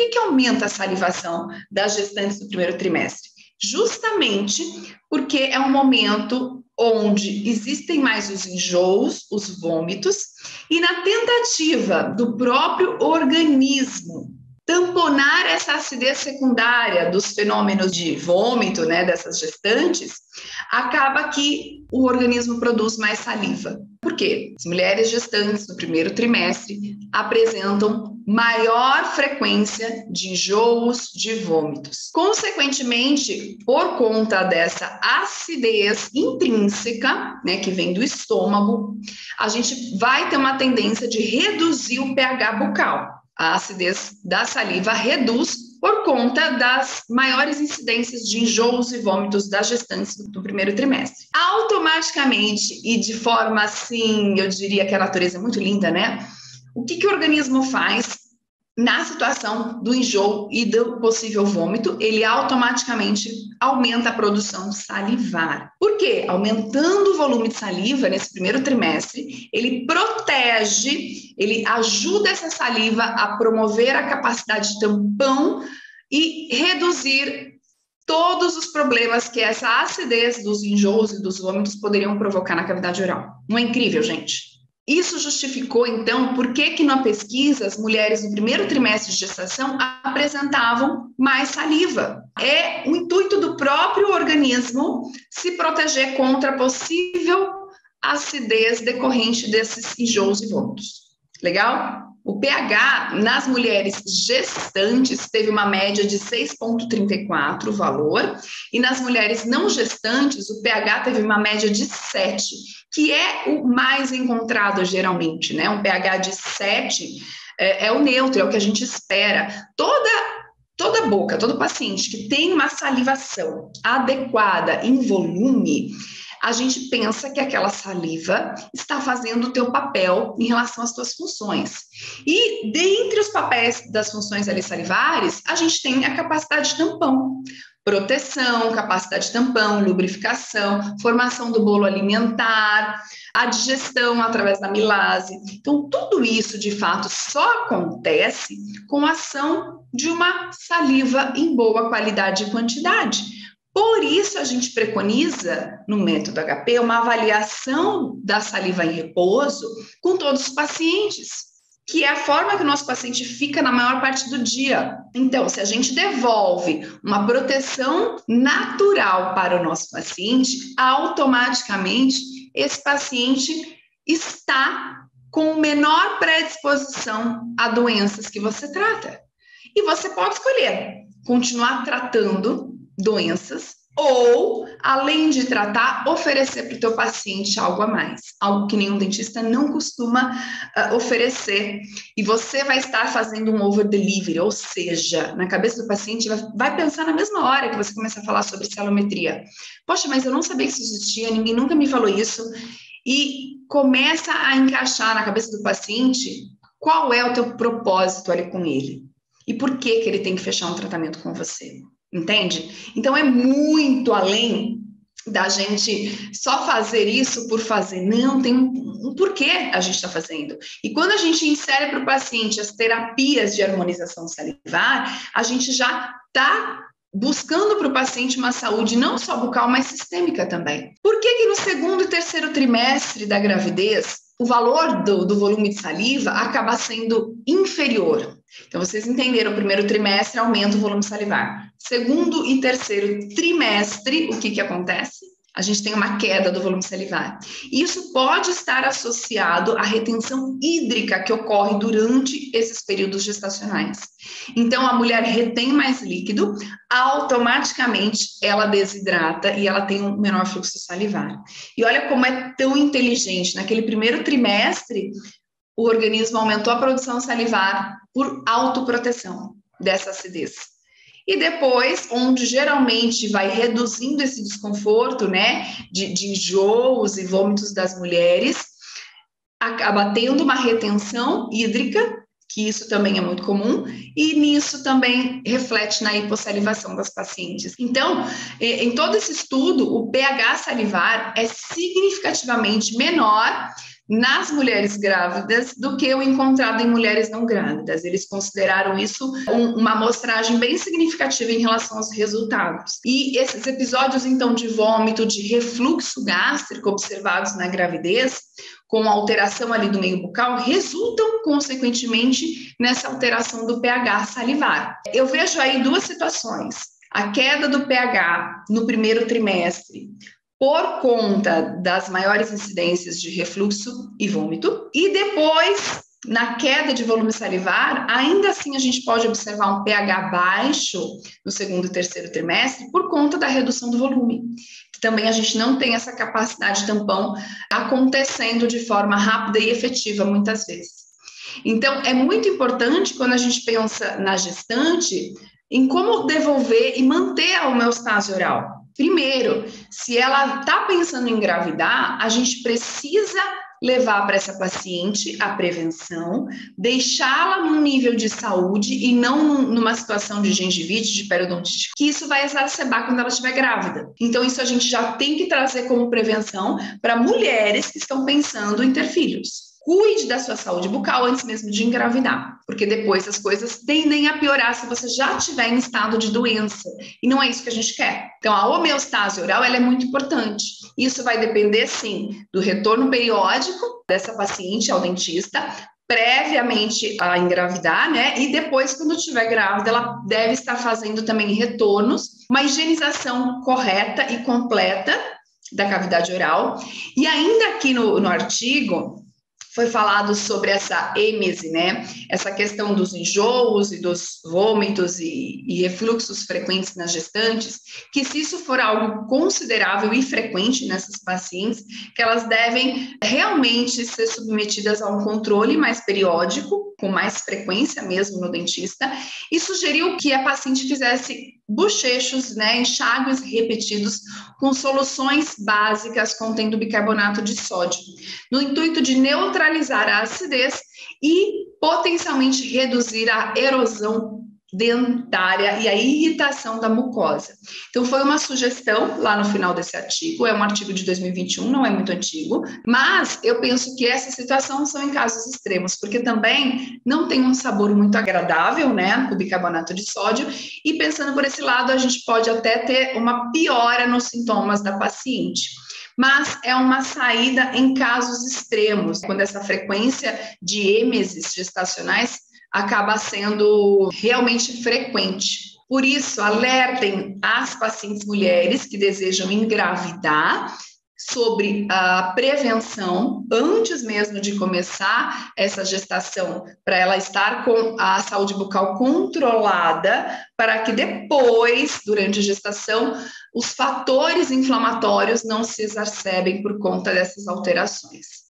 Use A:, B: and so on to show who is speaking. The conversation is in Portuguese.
A: que aumenta a salivação das gestantes do primeiro trimestre? Justamente porque é um momento onde existem mais os enjoos, os vômitos, e na tentativa do próprio organismo tamponar essa acidez secundária dos fenômenos de vômito, né, dessas gestantes, acaba que o organismo produz mais saliva. Por quê? As mulheres gestantes no primeiro trimestre apresentam maior frequência de enjoos, de vômitos. Consequentemente, por conta dessa acidez intrínseca, né, que vem do estômago, a gente vai ter uma tendência de reduzir o pH bucal. A acidez da saliva reduz por conta das maiores incidências de enjoos e vômitos das gestantes do primeiro trimestre. Automaticamente, e de forma assim, eu diria que a natureza é muito linda, né? O que o organismo faz na situação do enjoo e do possível vômito? Ele automaticamente aumenta a produção salivar. Por quê? Aumentando o volume de saliva nesse primeiro trimestre, ele protege, ele ajuda essa saliva a promover a capacidade de tampão e reduzir todos os problemas que essa acidez dos enjoos e dos vômitos poderiam provocar na cavidade oral. Não é incrível, gente? Isso justificou, então, por que na pesquisa as mulheres no primeiro trimestre de gestação apresentavam mais saliva. É o intuito do próprio organismo se proteger contra a possível acidez decorrente desses enjoos e vômitos. Legal? O pH nas mulheres gestantes teve uma média de 6,34 o valor, e nas mulheres não gestantes o pH teve uma média de 7, que é o mais encontrado geralmente, né? Um pH de 7 é o neutro, é o que a gente espera. Toda boca, todo paciente que tem uma salivação adequada em volume, a gente pensa que aquela saliva está fazendo o teu papel em relação às tuas funções. E dentre os papéis das funções ali salivares, a gente tem a capacidade de tampão. Proteção, capacidade de tampão, lubrificação, formação do bolo alimentar, a digestão através da amilase. Então, tudo isso, de fato, só acontece com a ação de uma saliva em boa qualidade e quantidade. Por isso, a gente preconiza, no método HP, uma avaliação da saliva em repouso com todos os pacientes, que é a forma que o nosso paciente fica na maior parte do dia. Então, se a gente devolve uma proteção natural para o nosso paciente, automaticamente esse paciente está com menor predisposição a doenças que você trata. E você pode escolher continuar tratando doenças ou, além de tratar, oferecer para o teu paciente algo a mais, algo que nenhum dentista não costuma oferecer. E você vai estar fazendo um over-delivery, ou seja, na cabeça do paciente vai pensar na mesma hora que você começa a falar sobre celometria. Poxa, mas eu não sabia que isso existia, ninguém nunca me falou isso. E começa a encaixar na cabeça do paciente qual é o teu propósito ali com ele e por que ele tem que fechar um tratamento com você. Entende? Então, é muito além da gente só fazer isso por fazer. Não, tem um porquê a gente está fazendo. E quando a gente insere para o paciente as terapias de harmonização salivar, a gente já está buscando para o paciente uma saúde não só bucal, mas sistêmica também. Por que no segundo e terceiro trimestre da gravidez, o valor do volume de saliva acaba sendo inferior? Então, vocês entenderam, o primeiro trimestre aumenta o volume salivar. Segundo e terceiro trimestre, o que acontece? A gente tem uma queda do volume salivar. Isso pode estar associado à retenção hídrica que ocorre durante esses períodos gestacionais. Então, a mulher retém mais líquido, automaticamente ela desidrata e ela tem um menor fluxo salivar. E olha como é tão inteligente. Naquele primeiro trimestre, o organismo aumentou a produção salivar por autoproteção dessa acidez. E depois, onde geralmente vai reduzindo esse desconforto, né, de enjoos e vômitos das mulheres, acaba tendo uma retenção hídrica, que isso também é muito comum, e nisso também reflete na hipossalivação das pacientes. Então, em todo esse estudo, o pH salivar é significativamente menor nas mulheres grávidas do que o encontrado em mulheres não grávidas. Eles consideraram isso uma amostragem bem significativa em relação aos resultados. E esses episódios, então, de vômito, de refluxo gástrico observados na gravidez, com alteração ali do meio bucal, resultam, consequentemente, nessa alteração do pH salivar. Eu vejo aí duas situações. A queda do pH no primeiro trimestre, por conta das maiores incidências de refluxo e vômito, e depois, na queda de volume salivar, ainda assim a gente pode observar um pH baixo no segundo e terceiro trimestre por conta da redução do volume. Também a gente não tem essa capacidade de tampão acontecendo de forma rápida e efetiva muitas vezes. Então, é muito importante quando a gente pensa na gestante, em como devolver e manter a homeostase oral. Primeiro, se ela está pensando em engravidar, a gente precisa levar para essa paciente a prevenção, deixá-la num nível de saúde e não numa situação de gengivite, de periodontite, que isso vai exacerbar quando ela estiver grávida. Então, isso a gente já tem que trazer como prevenção para mulheres que estão pensando em ter filhos. Cuide da sua saúde bucal antes mesmo de engravidar, porque depois as coisas tendem a piorar se você já estiver em estado de doença, e não é isso que a gente quer. Então, a homeostase oral ela é muito importante. Isso vai depender, sim, do retorno periódico dessa paciente ao dentista, previamente a engravidar, né? E depois, quando estiver grávida, ela deve estar fazendo também retornos, uma higienização correta e completa da cavidade oral. E ainda aqui no artigo, foi falado sobre essa êmese, né? Essa questão dos enjoos e dos vômitos e refluxos frequentes nas gestantes, que se isso for algo considerável e frequente nessas pacientes, que elas devem realmente ser submetidas a um controle mais periódico, com mais frequência mesmo no dentista, e sugeriu que a paciente fizesse bochechos, né, enxágues repetidos com soluções básicas contendo bicarbonato de sódio, no intuito de neutralizar a acidez e potencialmente reduzir a erosão dentária e a irritação da mucosa. Então, foi uma sugestão lá no final desse artigo, é um artigo de 2021, não é muito antigo, mas eu penso que essa situação são em casos extremos, porque também não tem um sabor muito agradável, né, o bicarbonato de sódio, e pensando por esse lado, a gente pode até ter uma piora nos sintomas da paciente. Mas é uma saída em casos extremos, quando essa frequência de êmeses gestacionais acaba sendo realmente frequente. Por isso, alertem as pacientes mulheres que desejam engravidar sobre a prevenção antes mesmo de começar essa gestação, para ela estar com a saúde bucal controlada, para que depois, durante a gestação, os fatores inflamatórios não se exacerbem por conta dessas alterações.